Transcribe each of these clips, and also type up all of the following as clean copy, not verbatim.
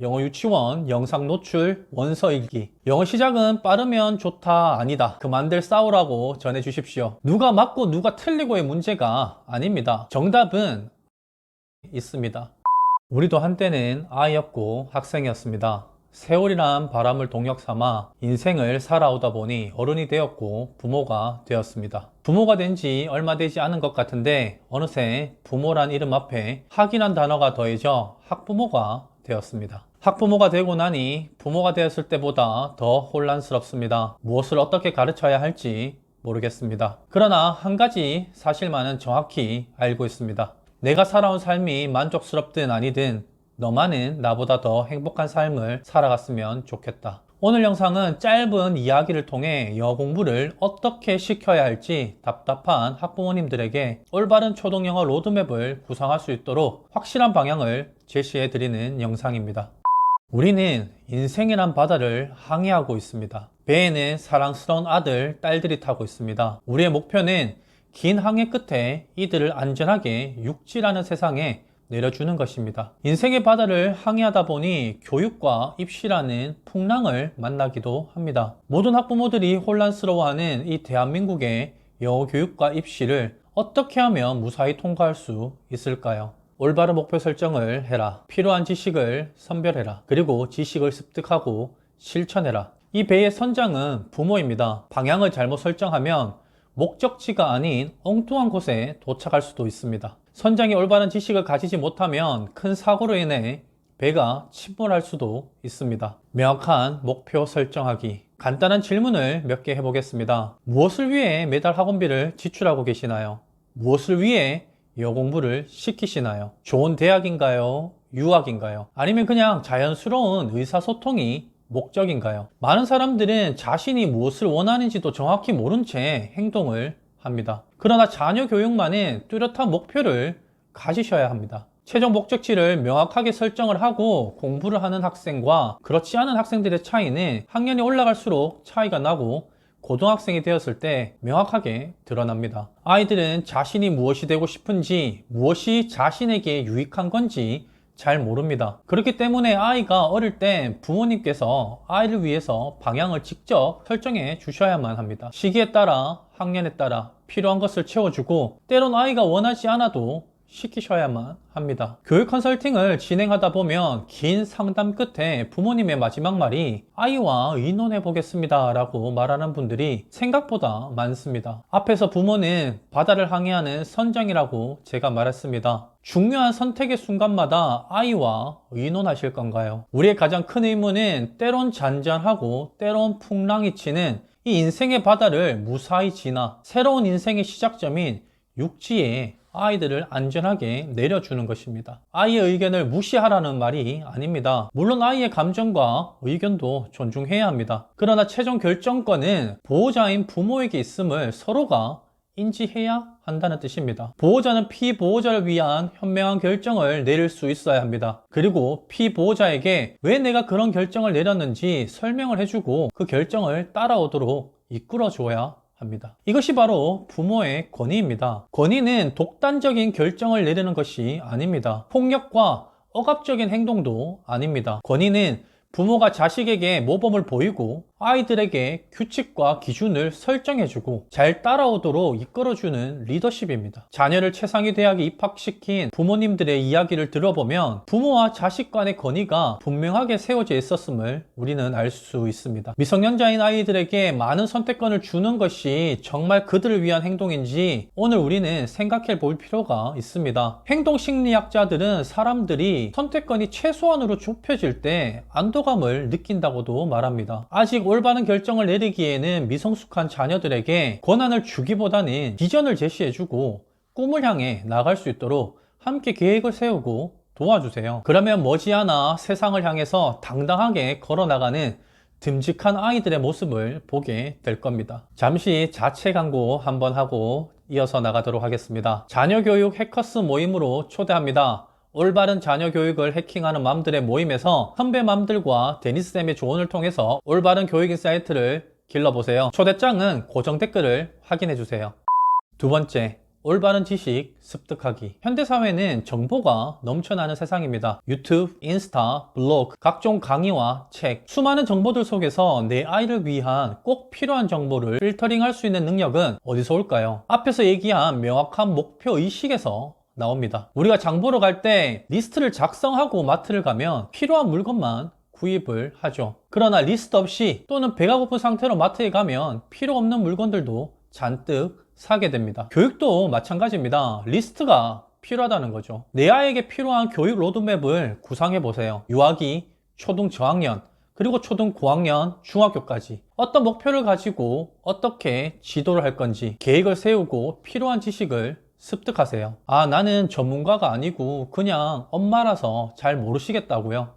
영어 유치원 영상 노출 원서 읽기. 영어 시작은 빠르면 좋다 아니다 그만들 싸우라고 전해주십시오. 누가 맞고 누가 틀리고의 문제가 아닙니다. 정답은 있습니다. 우리도 한때는 아이였고 학생이었습니다. 세월이란 바람을 동력 삼아 인생을 살아오다 보니 어른이 되었고 부모가 되었습니다. 부모가 된 지 얼마 되지 않은 것 같은데 어느새 부모란 이름 앞에 학이란 단어가 더해져 학부모가 되었습니다. 학부모가 되고 나니 부모가 되었을 때보다 더 혼란스럽습니다. 무엇을 어떻게 가르쳐야 할지 모르겠습니다. 그러나 한 가지 사실만은 정확히 알고 있습니다. 내가 살아온 삶이 만족스럽든 아니든 너만은 나보다 더 행복한 삶을 살아갔으면 좋겠다. 오늘 영상은 짧은 이야기를 통해 영어 공부를 어떻게 시켜야 할지 답답한 학부모님들에게 올바른 초등영어 로드맵을 구상할 수 있도록 확실한 방향을 제시해 드리는 영상입니다. 우리는 인생이란 바다를 항해하고 있습니다. 배에는 사랑스러운 아들, 딸들이 타고 있습니다. 우리의 목표는 긴 항해 끝에 이들을 안전하게 육지라는 세상에 내려주는 것입니다. 인생의 바다를 항해하다 보니 교육과 입시라는 풍랑을 만나기도 합니다. 모든 학부모들이 혼란스러워하는 이 대한민국의 영어 교육과 입시를 어떻게 하면 무사히 통과할 수 있을까요? 올바른 목표 설정을 해라. 필요한 지식을 선별해라. 그리고 지식을 습득하고 실천해라. 이 배의 선장은 부모입니다. 방향을 잘못 설정하면 목적지가 아닌 엉뚱한 곳에 도착할 수도 있습니다. 선장이 올바른 지식을 가지지 못하면 큰 사고로 인해 배가 침몰할 수도 있습니다. 명확한 목표 설정하기. 간단한 질문을 몇 개 해보겠습니다. 무엇을 위해 매달 학원비를 지출하고 계시나요? 무엇을 위해 영어 공부를 시키시나요? 좋은 대학인가요? 유학인가요? 아니면 그냥 자연스러운 의사소통이 목적인가요? 많은 사람들은 자신이 무엇을 원하는지도 정확히 모른 채 행동을 합니다. 그러나 자녀 교육만은 뚜렷한 목표를 가지셔야 합니다. 최종 목적지를 명확하게 설정을 하고 공부를 하는 학생과 그렇지 않은 학생들의 차이는 학년이 올라갈수록 차이가 나고 고등학생이 되었을 때 명확하게 드러납니다. 아이들은 자신이 무엇이 되고 싶은지, 무엇이 자신에게 유익한 건지 잘 모릅니다. 그렇기 때문에 아이가 어릴 때 부모님께서 아이를 위해서 방향을 직접 설정해 주셔야만 합니다. 시기에 따라, 학년에 따라 필요한 것을 채워주고 때론 아이가 원하지 않아도 시키셔야만 합니다. 교육 컨설팅을 진행하다 보면 긴 상담 끝에 부모님의 마지막 말이 아이와 의논해 보겠습니다 라고 말하는 분들이 생각보다 많습니다. 앞에서 부모는 바다를 항해하는 선장이라고 제가 말했습니다. 중요한 선택의 순간마다 아이와 의논하실 건가요? 우리의 가장 큰 의문은 때론 잔잔하고 때론 풍랑이 치는 이 인생의 바다를 무사히 지나 새로운 인생의 시작점인 육지에 아이들을 안전하게 내려주는 것입니다. 아이의 의견을 무시하라는 말이 아닙니다. 물론 아이의 감정과 의견도 존중해야 합니다. 그러나 최종 결정권은 보호자인 부모에게 있음을 서로가 인지해야 한다는 뜻입니다. 보호자는 피보호자를 위한 현명한 결정을 내릴 수 있어야 합니다. 그리고 피보호자에게 왜 내가 그런 결정을 내렸는지 설명을 해주고 그 결정을 따라오도록 이끌어줘야 합니다. 이것이 바로 부모의 권위입니다. 권위는 독단적인 결정을 내리는 것이 아닙니다. 폭력과 억압적인 행동도 아닙니다. 권위는 부모가 자식에게 모범을 보이고 아이들에게 규칙과 기준을 설정해주고 잘 따라오도록 이끌어주는 리더십입니다. 자녀를 최상위 대학에 입학시킨 부모님들의 이야기를 들어보면 부모와 자식 간의 권위가 분명하게 세워져 있었음을 우리는 알 수 있습니다. 미성년자인 아이들에게 많은 선택권을 주는 것이 정말 그들을 위한 행동인지 오늘 우리는 생각해 볼 필요가 있습니다. 행동심리학자들은 사람들이 선택권이 최소한으로 좁혀질 때 안도감을 느낀다고도 말합니다. 아직 올바른 결정을 내리기에는 미성숙한 자녀들에게 권한을 주기보다는 비전을 제시해주고 꿈을 향해 나갈 수 있도록 함께 계획을 세우고 도와주세요. 그러면 머지않아 세상을 향해서 당당하게 걸어나가는 듬직한 아이들의 모습을 보게 될 겁니다. 잠시 자체 광고 한번 하고 이어서 나가도록 하겠습니다. 자녀교육 해커스 모임으로 초대합니다. 올바른 자녀 교육을 해킹하는 맘들의 모임에서 선배 맘들과 데니스쌤의 조언을 통해서 올바른 교육 인사이트를 길러보세요. 초대장은 고정 댓글을 확인해주세요. 두 번째, 올바른 지식 습득하기. 현대사회는 정보가 넘쳐나는 세상입니다. 유튜브, 인스타, 블로그, 각종 강의와 책, 수많은 정보들 속에서 내 아이를 위한 꼭 필요한 정보를 필터링할 수 있는 능력은 어디서 올까요? 앞에서 얘기한 명확한 목표 의식에서 나옵니다. 우리가 장 보러 갈 때 리스트를 작성하고 마트를 가면 필요한 물건만 구입을 하죠. 그러나 리스트 없이 또는 배가 고픈 상태로 마트에 가면 필요 없는 물건들도 잔뜩 사게 됩니다. 교육도 마찬가지입니다. 리스트가 필요하다는 거죠. 내 아이에게 필요한 교육 로드맵을 구상해 보세요. 유아기, 초등 저학년, 그리고 초등 고학년, 중학교까지 어떤 목표를 가지고 어떻게 지도를 할 건지 계획을 세우고 필요한 지식을 습득하세요. 아, 나는 전문가가 아니고 그냥 엄마라서 잘 모르시겠다고요?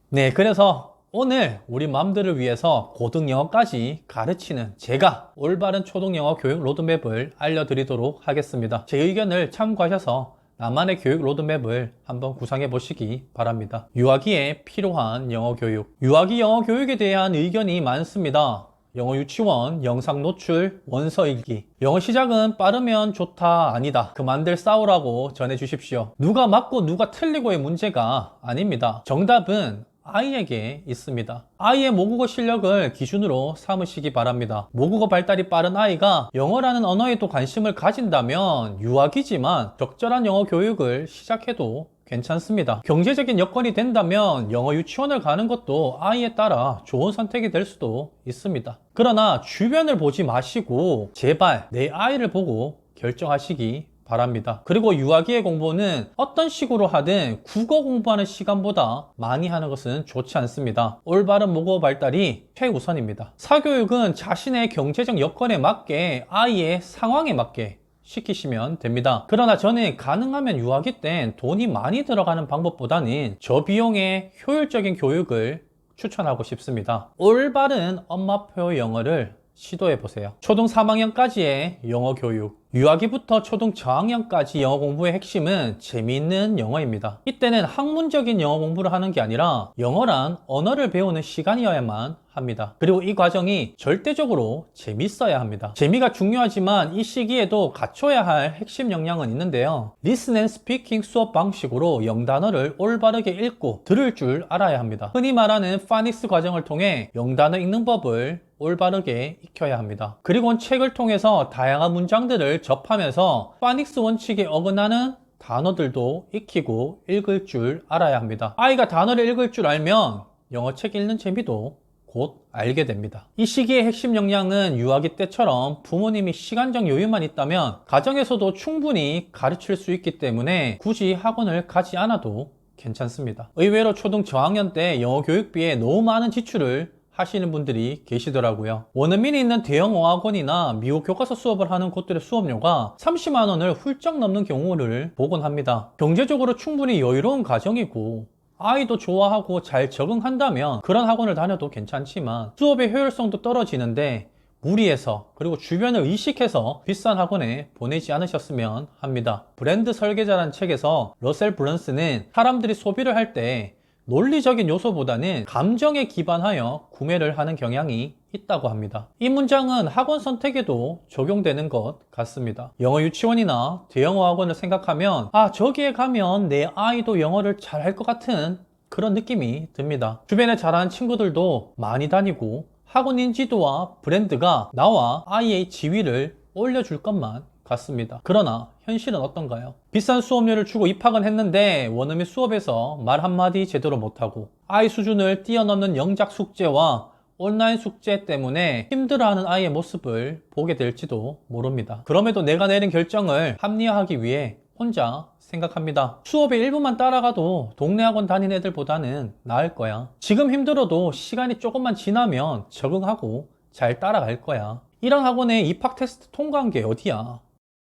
네, 그래서 오늘 우리 맘들을 위해서 고등 영어까지 가르치는 제가 올바른 초등 영어 교육 로드맵을 알려드리도록 하겠습니다. 제 의견을 참고하셔서 나만의 교육 로드맵을 한번 구상해 보시기 바랍니다. 유아기에 필요한 영어 교육. 유아기 영어 교육에 대한 의견이 많습니다. 영어 유치원, 영상 노출, 원서 읽기. 영어 시작은 빠르면 좋다, 아니다. 그만들 싸우라고 전해주십시오. 누가 맞고 누가 틀리고의 문제가 아닙니다. 정답은 아이에게 있습니다. 아이의 모국어 실력을 기준으로 삼으시기 바랍니다. 모국어 발달이 빠른 아이가 영어라는 언어에도 관심을 가진다면 유아기지만 적절한 영어 교육을 시작해도 괜찮습니다. 경제적인 여건이 된다면 영어 유치원을 가는 것도 아이에 따라 좋은 선택이 될 수도 있습니다. 그러나 주변을 보지 마시고 제발 내 아이를 보고 결정하시기 바랍니다. 그리고 유아기의 공부는 어떤 식으로 하든 국어 공부하는 시간보다 많이 하는 것은 좋지 않습니다. 올바른 모국어 발달이 최우선입니다. 사교육은 자신의 경제적 여건에 맞게 아이의 상황에 맞게 시키시면 됩니다. 그러나 저는 가능하면 유아기 땐 돈이 많이 들어가는 방법보다는 저비용의 효율적인 교육을 추천하고 싶습니다. 올바른 엄마표 영어를 시도해보세요. 초등 3학년까지의 영어 교육. 유아기부터 초등 저학년까지 영어 공부의 핵심은 재미있는 영어입니다. 이때는 학문적인 영어 공부를 하는 게 아니라 영어란 언어를 배우는 시간이어야만 합니다. 그리고 이 과정이 절대적으로 재밌어야 합니다. 재미가 중요하지만 이 시기에도 갖춰야 할 핵심 역량은 있는데요. Listen and Speaking 수업 방식으로 영단어를 올바르게 읽고 들을 줄 알아야 합니다. 흔히 말하는 파닉스 과정을 통해 영단어 읽는 법을 올바르게 익혀야 합니다. 그리고 책을 통해서 다양한 문장들을 접하면서 파닉스 원칙에 어긋나는 단어들도 익히고 읽을 줄 알아야 합니다. 아이가 단어를 읽을 줄 알면 영어 책 읽는 재미도 곧 알게 됩니다. 이 시기의 핵심 역량은 유아기 때처럼 부모님이 시간적 여유만 있다면 가정에서도 충분히 가르칠 수 있기 때문에 굳이 학원을 가지 않아도 괜찮습니다. 의외로 초등 저학년 때 영어 교육비에 너무 많은 지출을 하시는 분들이 계시더라고요. 원어민이 있는 대형 어학원이나 미국 교과서 수업을 하는 곳들의 수업료가 30만 원을 훌쩍 넘는 경우를 보곤 합니다. 경제적으로 충분히 여유로운 가정이고 아이도 좋아하고 잘 적응한다면 그런 학원을 다녀도 괜찮지만 수업의 효율성도 떨어지는데 무리해서 그리고 주변을 의식해서 비싼 학원에 보내지 않으셨으면 합니다. 브랜드 설계자라는 책에서 러셀 브런슨은 사람들이 소비를 할 때 논리적인 요소보다는 감정에 기반하여 구매를 하는 경향이 있다고 합니다. 이 문장은 학원 선택에도 적용되는 것 같습니다. 영어 유치원이나 대형어 학원을 생각하면 아, 저기에 가면 내 아이도 영어를 잘할 것 같은 그런 느낌이 듭니다. 주변에 잘하는 친구들도 많이 다니고 학원 인지도와 브랜드가 나와 아이의 지위를 올려줄 것만 같습니다. 그러나 현실은 어떤가요? 비싼 수업료를 주고 입학은 했는데 원어민 수업에서 말 한마디 제대로 못하고 아이 수준을 뛰어넘는 영작 숙제와 온라인 숙제 때문에 힘들어하는 아이의 모습을 보게 될지도 모릅니다. 그럼에도 내가 내린 결정을 합리화하기 위해 혼자 생각합니다. 수업의 일부만 따라가도 동네 학원 다니는 애들보다는 나을 거야. 지금 힘들어도 시간이 조금만 지나면 적응하고 잘 따라갈 거야. 이런 학원에 입학 테스트 통과한 게 어디야?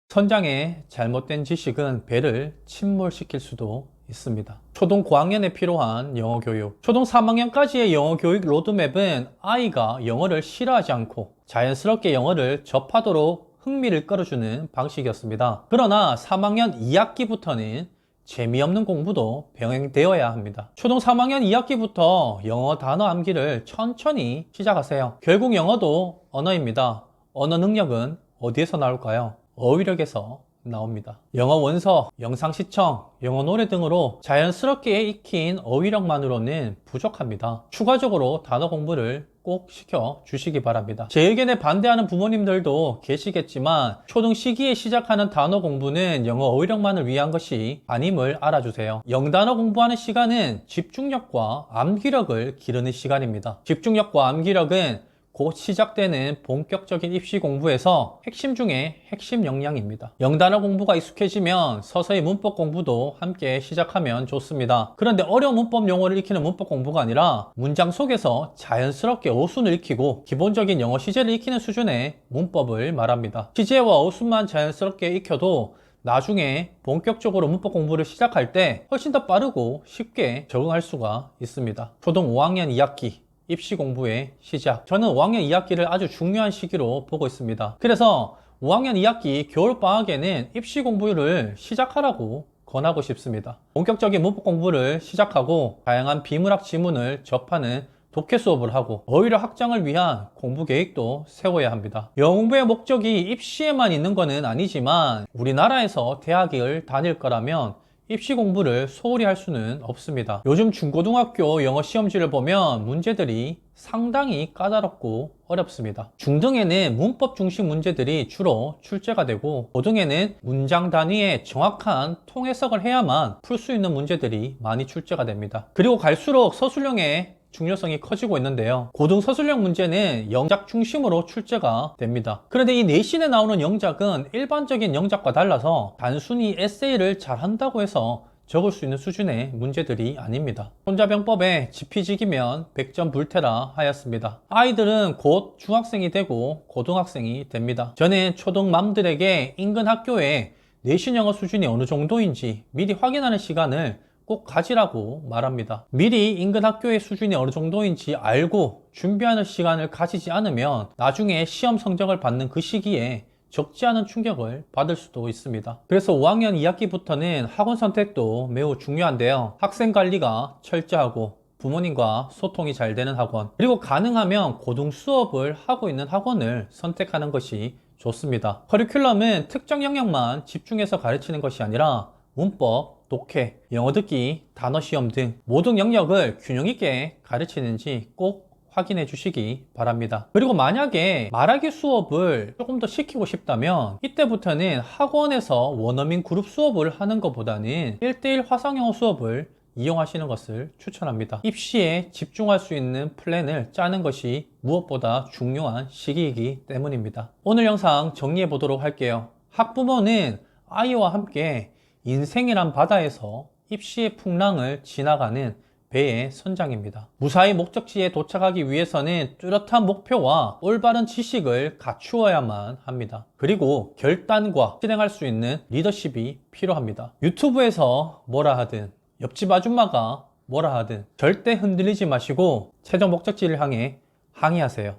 선장의 잘못된 지식은 배를 침몰시킬 수도 있습니다. 초등 고학년에 필요한 영어 교육. 초등 3학년까지의 영어 교육 로드맵은 아이가 영어를 싫어하지 않고 자연스럽게 영어를 접하도록 흥미를 끌어주는 방식이었습니다. 그러나 3학년 2학기부터는 재미없는 공부도 병행되어야 합니다. 초등 3학년 2학기부터 영어 단어 암기를 천천히 시작하세요. 결국 영어도 언어입니다. 언어 능력은 어디에서 나올까요? 어휘력에서 나옵니다. 영어 원서, 영상 시청, 영어 노래 등으로 자연스럽게 익힌 어휘력만으로는 부족합니다. 추가적으로 단어 공부를 꼭 시켜 주시기 바랍니다. 제 의견에 반대하는 부모님들도 계시겠지만 초등 시기에 시작하는 단어 공부는 영어 어휘력만을 위한 것이 아님을 알아주세요. 영단어 공부하는 시간은 집중력과 암기력을 기르는 시간입니다. 집중력과 암기력은 곧 시작되는 본격적인 입시 공부에서 핵심 중에 핵심 역량입니다. 영단어 공부가 익숙해지면 서서히 문법 공부도 함께 시작하면 좋습니다. 그런데 어려운 문법 용어를 익히는 문법 공부가 아니라 문장 속에서 자연스럽게 어순을 익히고 기본적인 영어 시제를 익히는 수준의 문법을 말합니다. 시제와 어순만 자연스럽게 익혀도 나중에 본격적으로 문법 공부를 시작할 때 훨씬 더 빠르고 쉽게 적응할 수가 있습니다. 초등 5학년 2학기 입시 공부의 시작. 저는 5학년 2학기를 아주 중요한 시기로 보고 있습니다. 그래서 5학년 2학기 겨울방학에는 입시 공부를 시작하라고 권하고 싶습니다. 본격적인 문법 공부를 시작하고 다양한 비문학 지문을 접하는 독해 수업을 하고 어휘력 확장을 위한 공부 계획도 세워야 합니다. 영어 공부의 목적이 입시에만 있는 것은 아니지만 우리나라에서 대학을 다닐 거라면 입시 공부를 소홀히 할 수는 없습니다. 요즘 중고등학교 영어 시험지를 보면 문제들이 상당히 까다롭고 어렵습니다. 중등에는 문법 중심 문제들이 주로 출제가 되고 고등에는 문장 단위의 정확한 통해석을 해야만 풀 수 있는 문제들이 많이 출제가 됩니다. 그리고 갈수록 서술형의 중요성이 커지고 있는데요. 고등 서술형 문제는 영작 중심으로 출제가 됩니다. 그런데 이 내신에 나오는 영작은 일반적인 영작과 달라서 단순히 에세이를 잘한다고 해서 적을 수 있는 수준의 문제들이 아닙니다. 손자병법에 지피지기면 100점 불태라 하였습니다. 아이들은 곧 중학생이 되고 고등학생이 됩니다. 저는 초등맘들에게 인근 학교에 내신 영어 수준이 어느 정도인지 미리 확인하는 시간을 꼭 가지라고 말합니다. 미리 인근 학교의 수준이 어느 정도인지 알고 준비하는 시간을 가지지 않으면 나중에 시험 성적을 받는 그 시기에 적지 않은 충격을 받을 수도 있습니다. 그래서 5학년 2학기부터는 학원 선택도 매우 중요한데요. 학생 관리가 철저하고 부모님과 소통이 잘 되는 학원, 그리고 가능하면 고등 수업을 하고 있는 학원을 선택하는 것이 좋습니다. 커리큘럼은 특정 영역만 집중해서 가르치는 것이 아니라 문법, 독해, 영어 듣기, 단어 시험 등 모든 영역을 균형 있게 가르치는지 꼭 확인해 주시기 바랍니다. 그리고 만약에 말하기 수업을 조금 더 시키고 싶다면 이때부터는 학원에서 원어민 그룹 수업을 하는 것보다는 1대1 화상영어 수업을 이용하시는 것을 추천합니다. 입시에 집중할 수 있는 플랜을 짜는 것이 무엇보다 중요한 시기이기 때문입니다. 오늘 영상 정리해 보도록 할게요. 학부모는 아이와 함께 인생이란 바다에서 입시의 풍랑을 지나가는 배의 선장입니다. 무사히 목적지에 도착하기 위해서는 뚜렷한 목표와 올바른 지식을 갖추어야만 합니다. 그리고 결단과 실행할 수 있는 리더십이 필요합니다. 유튜브에서 뭐라 하든 옆집 아줌마가 뭐라 하든 절대 흔들리지 마시고 최종 목적지를 향해 항해하세요.